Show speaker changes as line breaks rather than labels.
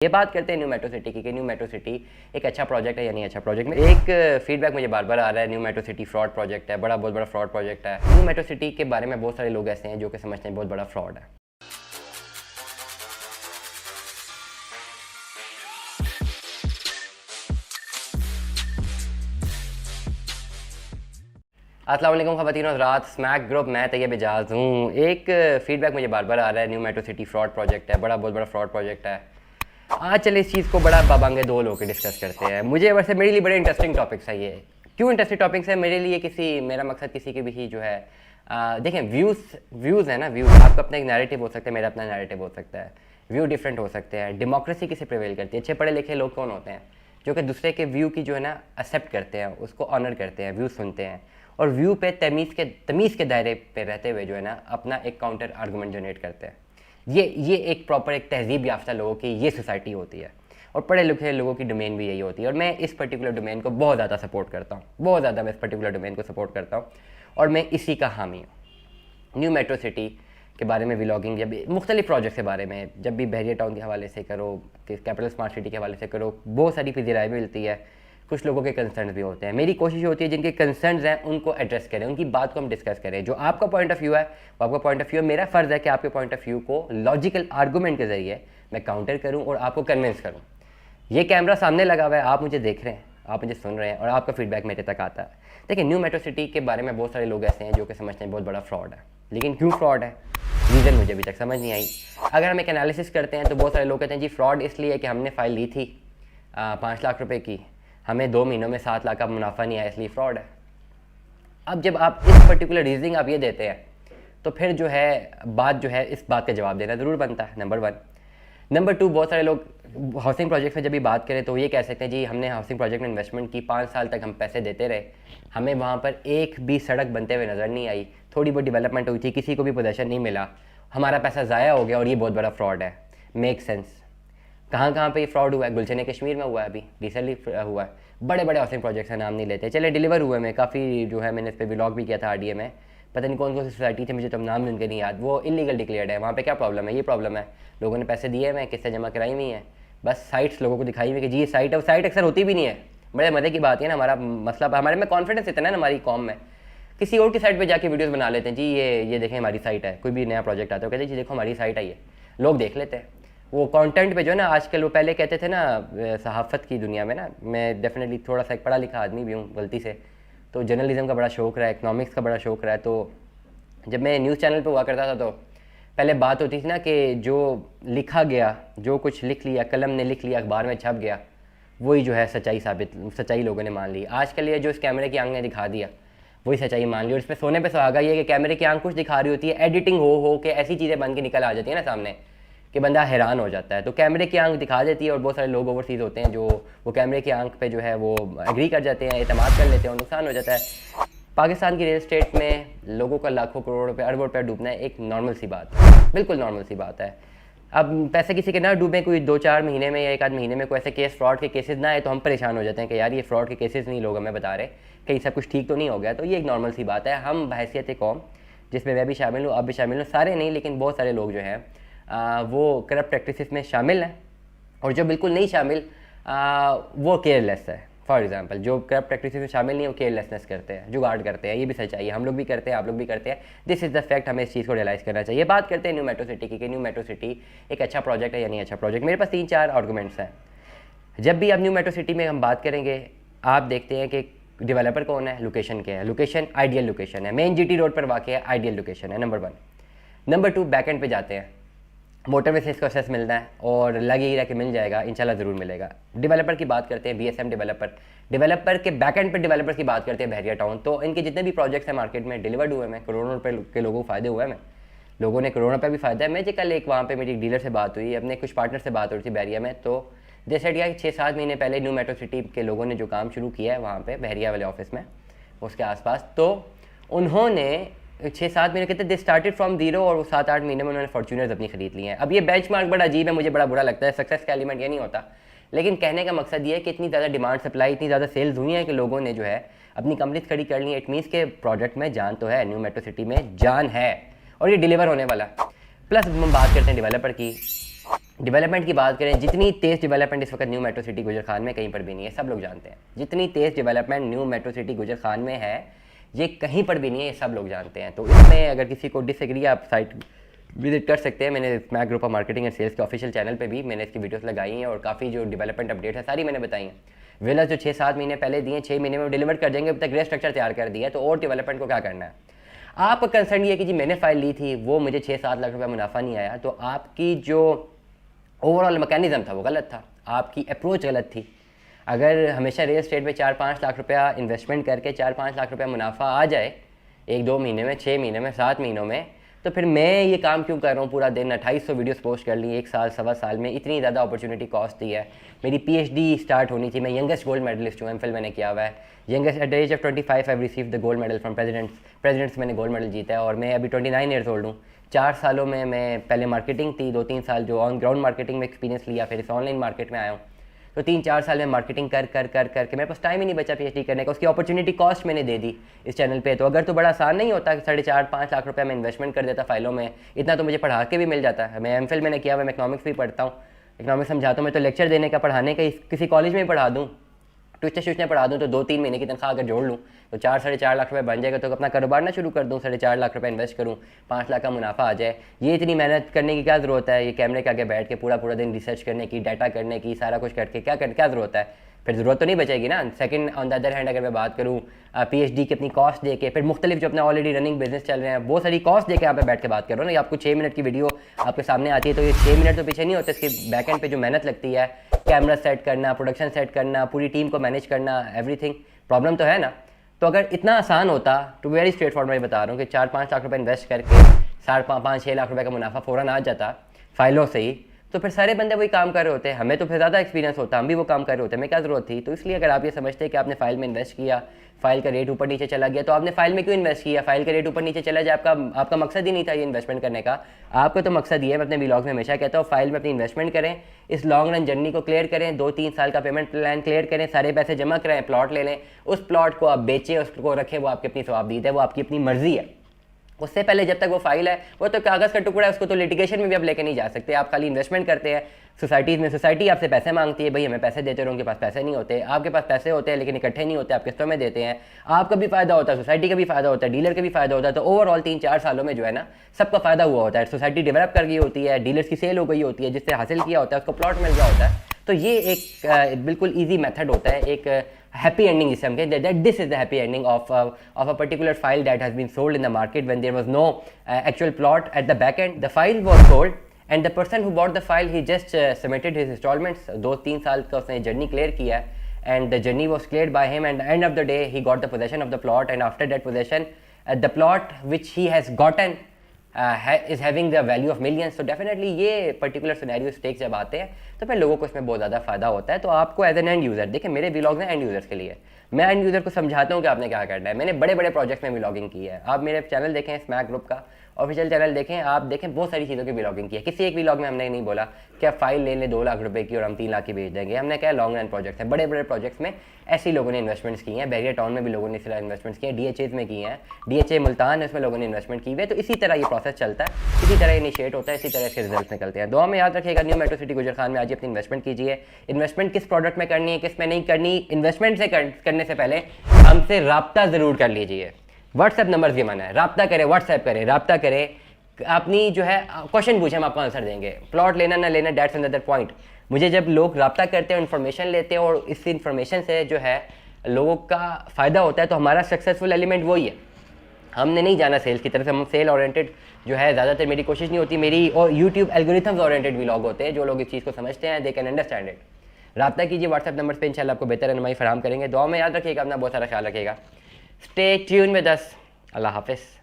ये बात करते हैं न्यू मेट्रो सिटी की कि न्यू मेट्रो सिटी एक अच्छा प्रोजेक्ट है या नहीं अच्छा प्रोजेक्ट। में एक फीडबैक मुझे बार बार आ रहा है, new metro city fraud project है, बहुत बड़ा फ्रॉड प्रोजेक्ट है। न्यू मेट्रो सिटी के बारे में बहुत सारे लोग ऐसे हैं जो कि समझते हैं बहुत बड़ा फ्रॉड है। अस्सलाम वालेकुम ख़वातीन और हज़रात, स्मैक ग्रुप, मैं तैयब एजाज हूँ। एक फीडबैक मुझे बार बार आ रहा है, new metro city fraud project है, बहुत बड़ा फ्रॉड प्रोजेक्ट है। आज चले इस चीज़ को बड़ा बाबांगे दो लोग डिस्कस करते हैं। मुझे वैसे मेरे लिए बड़े इंटरेस्टिंग टॉपिक्स है ये। क्यों इंटरेस्टिंग टॉपिक्स है मेरे लिए? मेरा मकसद किसी के भी जो है देखें, व्यूज़ है ना, व्यूज़ आपका अपना एक नैरेटिव हो सकता है, मेरा अपना नैरेटिव हो सकता है, व्यू डिफरेंट हो सकते हैं। डेमोक्रेसी किसे प्रिवेल करती है? अच्छे पढ़े लिखे लोग कौन होते हैं जो कि दूसरे के व्यू की जो है ना एक्सेप्ट करते हैं, उसको ऑनर करते हैं, व्यू सुनते हैं और व्यू पे तमीज़ के दायरे पे रहते हुए जो है ना अपना एक काउंटर आर्गूमेंट जनरेट करते हैं। ये एक प्रॉपर एक तहजीब याफ्ता लोगों की ये सोसाइटी होती है और पढ़े लिखे लोगों की डोमेन भी यही होती है। और मैं इस पर्टिकुलर डोमेन को बहुत ज़्यादा सपोर्ट करता हूँ, बहुत ज़्यादा मैं इस पर्टिकुलर डोमेन को सपोर्ट करता हूँ और मैं इसी का हामी हूँ। न्यू मेट्रो सिटी के बारे में व्लॉगिंग, जब मुख्तलिफ प्रोजेक्ट के बारे में जब भी बहरिया टाउन के हवाले से करो, कैपिटल स्मार्ट सिटी के हवाले से करो, बहुत सारी फिजी राय भी मिलती है, कुछ लोगों के कंसर्न भी होते हैं। मेरी कोशिश होती है जिनके कंसर्न्स हैं उनको एड्रेस करें, उनकी बात को हम डिस्कस करें। जो आपका पॉइंट ऑफ व्यू है वो आपका पॉइंट ऑफ व्यू है, मेरा फ़र्ज़ है कि आपके पॉइंट ऑफ व्यू को लॉजिकल आर्गूमेंट के ज़रिए मैं काउंटर करूँ और आपको कन्विंस करूँ। ये कैमरा सामने लगा हुआ है, आप मुझे देख रहे हैं, आप मुझे सुन रहे हैं और आपका फीडबैक मेरे तक आता है। देखिए, न्यू मेट्रो सिटी के बारे में बहुत सारे लोग ऐसे हैं जो कि समझते हैं बहुत बड़ा फ्रॉड है, लेकिन क्यों फ्रॉड है रीज़न मुझे अभी तक समझ नहीं आई। अगर हम एक एनालिसिस करते हैं तो बहुत सारे लोग कहते हैं जी फ्रॉड इसलिए कि हमने फ़ाइल ली थी 5 लाख रुपए की, हमें 2 महीनों में 7 लाख का मुनाफा नहीं आया इसलिए फ्रॉड है। अब जब आप इस पर्टिकुलर रीजनिंग आप ये देते हैं तो फिर जो है बात जो है इस बात का जवाब देना ज़रूर बनता है, नंबर 1। नंबर 2, बहुत सारे लोग हाउसिंग प्रोजेक्ट में जब भी बात करें तो ये कह सकते हैं जी हमने हाउसिंग प्रोजेक्ट में इन्वेस्टमेंट की, 5 साल तक हम पैसे देते रहे, हमें वहाँ पर एक भी सड़क बनते हुए नज़र नहीं आई, थोड़ी बहुत डेवलपमेंट हुई थी, किसी को भी पोजेशन नहीं मिला, हमारा पैसा ज़ाया हो गया और ये बहुत बड़ा फ्रॉड है। Make sense. कहाँ पे ये फ्रॉड हुआ है? गुलशन कश्मीर में हुआ है, अभी रिसेंटली हुआ है। बड़े हाउसिंग प्रोजेक्ट्स का नाम नहीं लेते, चले डिलीवर हुए में काफ़ी जो है, मैंने इस पर व्लॉग भी किया था आरडीए में, पता नहीं कौन सी सोसाइटी थी, मुझे तो नाम उनके नहीं याद, वो इलीगल डिक्लेयर्ड है। वहाँ पे क्या प्रॉब्लम है? ये प्रॉब्लम है, लोगों ने पैसे दिए हुए हैं, किस्तें जमा कराई हुई हैं, बस साइट्स लोगों को दिखाई हुई कि जी ये साइट है, साइट अक्सर होती भी नहीं है। बड़े मज़े की बात है ना, हमारा मसला हमारे में कॉन्फिडेंस इतना है ना हमारी कौम में, किसी और की साइट पर जाके वीडियोज़ बना लेते हैं जी ये देखें हमारी साइट है। कोई भी नया प्रोजेक्ट आता है कहते हैं जी देखो हमारी साइट आई है, लोग देख लेते हैं। वो कंटेंट पे जो है ना आजकल, वो पहले कहते थे ना सहाफ़त की दुनिया में ना, मैं डेफिनेटली थोड़ा सा एक पढ़ा लिखा आदमी भी हूँ गलती से, तो जर्नलिज्म का बड़ा शौक़ रहा है, इकनॉमिक्स का बड़ा शौक़ रहा है। तो जब मैं न्यूज़ चैनल पे हुआ करता था तो पहले बात होती थी ना कि जो लिखा गया, जो कुछ लिख लिया, कलम ने लिख लिया, अखबार में छप गया, वही जो है सच्चाई लोगों ने मान ली। आजकल ये जो इस कैमरे की आंख ने दिखा दिया वही सच्चाई मान ली, और इस पर सोने पे सुहागा ये कि कैमरे की आंख कुछ दिखा रही होती है, एडिटिंग हो के ऐसी चीज़ें बन के निकल आ जाती है ना सामने कि बंदा हैरान हो जाता है। तो कैमरे की आंख दिखा देती है और बहुत सारे लोग ओवरसीज़ होते हैं जो वो कैमरे की आंख पे जो है वो एग्री कर जाते हैं, एतमाद कर लेते हैं और नुकसान हो जाता है। पाकिस्तान की रियल एस्टेट में लोगों का लाखों करोड़ रुपए, अरबों रुपये डूबना एक नॉर्मल सी बात है, बिल्कुल नॉर्मल सी बात है। अब पैसे किसी के ना डूबें, कोई 2-4 महीने में या 1 आध महीने में कोई ऐसे केस, फ्रॉड के केसेस ना आए तो हम परेशान हो जाते हैं कि यार ये फ्रॉड के केसेस नहीं लोग हमें बता रहे, कहीं सब कुछ ठीक तो नहीं हो गया। तो ये एक नॉर्मल सी बात है। हम बहैसियत कौम, जिसमें मैं भी शामिल हूँ, आप भी शामिल हूँ, सारे नहीं लेकिन बहुत सारे लोग जो हैं वो करप्ट प्रैक्टिसेस में शामिल हैं, और जो बिल्कुल नहीं शामिल वो केयरलेस है। फॉर एग्जांपल जो करप्ट प्रैक्टिसेस में शामिल नहीं, वो केयरलेसनेस करते हैं, जुगाड़ करते हैं। ये भी सच्चाई है, हम लोग भी करते हैं, आप लोग भी करते हैं। दिस इज़ द फैक्ट, हमें इस चीज़ को रियलाइज़ करना चाहिए। बात करते हैं न्यू मेट्रो सिटी की कि न्यू मेट्रो सिटी एक अच्छा प्रोजेक्ट है या नहीं अच्छा प्रोजेक्ट। मेरे पास 3-4 आर्गूमेंट्स हैं। जब भी आप न्यू मेट्रो सिटी में हम बात करेंगे, आप देखते हैं कि डेवलपर कौन है, लोकेशन क्या है, लोकेशन आइडियल लोकेशन है, मेन जीटी रोड पर वाक़ है, आइडियल लोकेशन है, नंबर 1। नंबर 2, बैक एंड पे जाते हैं, मोटरवे से इसको एक्सेस मिलना है और लग ही रहा कि मिल जाएगा, इंशाल्लाह ज़रूर मिलेगा। डेवलपर की बात करते हैं, बीएसएम डेवलपर के बैक एंड पर डेवलपर्स की बात करते हैं बहरिया टाउन, तो इनके जितने भी प्रोजेक्ट्स हैं मार्केट में डिलीवर्ड हुए हैं, करोड़ों रुपए के लोगों को फ़ायदे हुए हैं, लोगों ने करोड़ों रुपये भी फ़ायदा है। मैं कल एक वहाँ पे मेरी डीलर से बात हुई, अपने कुछ पार्टनर से बात हो रही थी बहरिया में, तो जैसे कि 6-7 महीने पहले न्यू मेट्रो सिटी के लोगों ने जो काम शुरू किया है वहाँ पे बहरिया वाले ऑफिस में, उसके आसपास, तो उन्होंने 6-7 महीने कहते दे स्टार्टेड फ्रॉम जीरो और 7-8 महीने में उन्होंने फॉर्च्यूनर्स अपनी खरीद ली हैं। अब ये बेंचमार्क बड़ा अजीब है, मुझे बड़ा बुरा लगता है, सक्सेस का एलिमेंट ये नहीं होता, लेकिन कहने का मकसद ये है कि इतनी ज़्यादा डिमांड सप्लाई, इतनी ज़्यादा सेल्स हुई है कि लोगों ने जो है अपनी कंपनीज खड़ी कर ली। इट मीन्स के प्रोडक्ट में जान तो है, न्यू मेट्रो सिटी में जान है और ये डिलीवर होने वाला। प्लस हम बात करते हैं डेवलपर की, डेवलपमेंट की बात करें, जितनी तेज़ डेवलपमेंट इस वक्त न्यू मेट्रो सिटी गुजर खान में कहीं पर भी नहीं है, सब लोग जानते हैं। जितनी तेज़ डेवलपमेंट न्यू मेट्रो सिटी गुजर खान में है, ये कहीं पर भी नहीं है, ये सब लोग जानते हैं। तो इसमें अगर किसी को डिसएग्री, आप साइट विजिट कर सकते हैं। मैंने smack group of marketing and sales के ऑफिशियल चैनल पे भी मैंने इसकी वीडियोस लगाई हैं और काफ़ी जो डेवलपमेंट अपडेट है सारी मैंने बताई हैं। विलर्स जो 6-7 महीने पहले दिए, 6 महीने में डिलीवर कर देंगे, अभी तक ग्रे स्ट्रक्चर तैयार कर दिया है, तो और डेवलपमेंट को क्या करना है। आपका कंसर्न ये है कि जी मैंने फाइल ली थी, वो मुझे 6-7 लाख रुपये मुनाफा नहीं आया, तो आपकी जो ओवरऑल मैकेनिज्म था वो गलत था, आपकी अप्रोच गलत थी। अगर हमेशा रियल स्टेट में 4-5 लाख रुपया इन्वेस्टमेंट करके 4-5 लाख रुपया मुनाफा आ जाए 1-2 महीने में, 6 महीने में, 7 महीनों में, तो फिर मैं ये काम क्यों कर रहा हूँ पूरा दिन। 2800 वीडियोस पोस्ट कर ली 1 साल 1.25 साल में, इतनी ज़्यादा अपॉर्चुनिटी कॉस्ट दी है। मेरी पीएचडी स्टार्ट होनी थी, मैं यंगेस्ट गोल्ड मेडलिस्ट हूँ, एमफिल मैंने किया हुआ है। Youngest at the age of 25 I receive the gold medal from presidents मैंने गोल्ड मेडल जीता है, और मैं अभी 29 ईयर्स ओल्ड हूँ। 4 सालों में मैं पहले मार्केटिंग थी, 2-3 साल जो ऑन ग्राउंड मार्केटिंग में एक्सपीरियंस लिया, फिर इस ऑनलाइन मार्केट में आया हूँ। तो 3-4 साल में मार्केटिंग कर के मेरे पास टाइम ही नहीं बचा पीएचडी करने का, उसकी अपॉर्चुनिटी कॉस्ट मैंने दे दी इस चैनल पे। तो अगर तो बड़ा आसान नहीं होता कि 4.5-5 लाख रुपया मैं इन्वेस्टमेंट कर देता फाइलों में, इतना तो मुझे पढ़ा के भी मिल जाता है। मैं एमफिल मैंने किया हुआ, मैं इकनॉमिक्स भी पढ़ता हूँ, इकनॉमिक्स समझाता हूँ। मैं तो लेक्चर देने का, पढ़ाने का किसी कॉलेज में पढ़ा दूँ, ट्यूशन पढ़ा दूँ, तो 2-3 महीने की तनख्वाह अगर जोड़ लूँ तो 4-4.5 लाख रुपए बन जाएगा। तो अपना कारोबार ना शुरू कर दूँ, 4.5 लाख रुपए इन्वेस्ट करूँ, 5 लाख का मुनाफा आ जाए। ये इतनी मेहनत करने की क्या ज़रूरत है, ये कैमरे के आगे बैठ के पूरा दिन रिसर्च करने की, डाटा करने की, सारा कुछ करके क्या ज़रूरत है। फिर ज़रूरत तो नहीं बचेगी ना। Second on the other hand अगर मैं बात करूँ पीएचडी की अपनी कॉस्ट दे के, फिर मुख्तलिफ जो अपने ऑलरेडी रनिंग बिजनेस चल रहे हैं वो सारी कॉस्ट दे के यहाँ पे बैठ के बात कर रहा हूँ ना। आपको 6 मिनट की वीडियो आपके सामने आती है, तो ये 6 मिनट तो पीछे नहीं होते, इसके बैक एंड पे जो मेहनत लगती है, कैमरा सेट करना, प्रोडक्शन सेट करना, पूरी टीम को मैनेज करना, एवरीथिंग, प्रॉब्लम तो है ना। तो अगर इतना आसान होता, तो वेरी स्ट्रेट फॉरवर्ड मैं बता रहा हूँ कि 4-5 लाख रुपए इन्वेस्ट करके 5.5-6 लाख रुपए का मुनाफा फ़ौरन आ जाता फाइलों से ही, तो फिर सारे बंदे वही काम कर रहे होते हैं। हमें तो फिर ज़्यादा एक्सपीरियंस होता, हम भी वो काम कर रहे होते हैं, हमें क्या ज़रूरत थी। तो इसलिए अगर आप ये समझते हैं कि आपने फाइल में इन्वेस्ट किया, फाइल का रेट ऊपर नीचे चला गया, तो आपने फाइल में क्यों इन्वेस्ट किया। फाइल का रेट ऊपर नीचे चला जाए, आपका मकसद ही नहीं था ये इन्वेस्टमेंट करने का। आपका तो मकसद ये है, मैं अपने व्लॉग में हमेशा कहता हूँ, फाइल में अपनी इन्वेस्टमेंट करें, इस लॉन्ग रन जर्नी को क्लियर करें, 2-3 साल का पेमेंट प्लान क्लियर करें, सारे पैसे जमा कराएं, प्लॉट ले लें, उस प्लॉट को आप बेचें, उसको रखें, वो आपकी अपनी सवाबदीद है, वो आपकी अपनी मर्जी है। उससे पहले जब तक वो फाइल है, वो तो कागज़ का टुकड़ा है, उसको तो लिटिगेशन में भी आप लेके नहीं जा सकते। आप खाली इन्वेस्टमेंट करते हैं सोसाइटीज़ में, सोसाइटी आपसे पैसे मांगती है, भाई हमें पैसे देते रहो, उनके पास पैसे नहीं होते। आपके पास पैसे होते हैं लेकिन इकट्ठे नहीं होते, आप किस्तों में देते हैं। आपका भी फ़ायदा होता है, सोसाइटी का भी फ़ायदा होता है, डीलर का भी फ़ायदा होता है। तो ओवरऑल 3-4 सालों में जो है ना, सबका फ़ायदा हुआ होता है। सोसाइटी डेवलप कर गई होती है, डीलर्स की सेल हो गई होती है, जिससे हासिल किया होता है उसको प्लॉट मिल गया होता है। तो ये एक बिल्कुल ईजी मेथड होता है, एक happy ending जिसे हम कहते हैं, that this is the happy ending of a particular file that has been sold in the market when there was no actual plot at the back end. The file was sold and the person who bought the file, he just submitted his installments. 2-3 साल का उसने journey clear किया and the journey was cleared by him, and at the end of the day he got the possession of the plot, and after that possession the plot which he has gotten is having the value of millions. So definitely ये particular scenario stakes जब आते हैं तो फिर लोगों को इसमें बहुत ज़्यादा फायदा होता है। तो आपको एज एन एंड यूज़र, देखिए मेरे व्लॉग्स हैं एंड यूज़र्स के लिए, मैं एंड यूज़र को समझाता हूँ कि आपने क्या करना है। मैंने बड़े बड़े प्रोजेक्ट्स में व्लॉगिंग की है, आप मेरे चैनल देखें, स्मैक ग्रुप का ऑफिशियल चैनल देखें, आप देखें बहुत सारी चीज़ों की व्लॉगिंग की है। किसी एक व्लॉग में हमने नहीं बोला कि आप फाइल ले लें 2 लाख रुपए की और हम 3 लाख की बेच देंगे। हमने क्या लॉन्ग रन प्रोजेक्ट है, बड़े बड़े प्रोजेक्ट्स में ऐसे लोगों ने इन्वेस्टमेंट्स की हैं। बैरियर टाउन में भी लोगों ने इस तरह इन्वेस्टमेंट्स किए हैं, DHAs में की हैं, DHA मुल्तान है उसमें लोगों ने इन्वेस्टमेंट की हुई है। तो इसी तरह ये प्रोसेस चलता है, इसी तरह इनिशिएट होता है, इसी तरह इसके रिजल्ट निकलते हैं। दुआ में याद रखिएगा, न्यू मेट्रो सिटी गुजर खान में आज अपनी इन्वेस्टमेंट कीजिए। इन्वेस्टमेंट किस प्रोडक्ट में करनी है, किस में नहीं करनी, इन्वेस्टमेंट से करने से पहले हमसे रब्ता ज़रूर कर लीजिए। व्हाट्सएप नंबर भी मना है, रब्ता करें, व्हाट्सएप करें, रब्ता करें, अपनी जो है क्वेश्चन पूछे, हम आपको आंसर देंगे। प्लॉट लेना ना लेना, दैट्स अनदर पॉइंट। मुझे जब लोग रब्ता करते हैं, इन्फॉर्मेशन लेते हैं और इस इन्फॉर्मेशन से जो है लोगों का फ़ायदा होता है, तो हमारा सक्सेसफुल एलिमेंट वही है। हमने नहीं जाना सेल्स की तरफ से, हम सेल ओरिएंटेड जो है ज़्यादातर मेरी कोशिश नहीं होती। मेरी और यूट्यूब एल्गोरिथम्स ओरिएंटेड व्लॉग होते हैं, जो लोग इस चीज़ को समझते हैं, दे कैन अंडरस्टैंड इट। रब्ता कीजिए व्हाट्सएप नंबर पर, इंशाल्लाह आपको बेहतर रहनुमाई फराहम करेंगे। दुआ में याद रखिएगा, अपना बहुत सारा ख्याल रखिएगा। Stay tune with us. अल्लाह हाफिज़।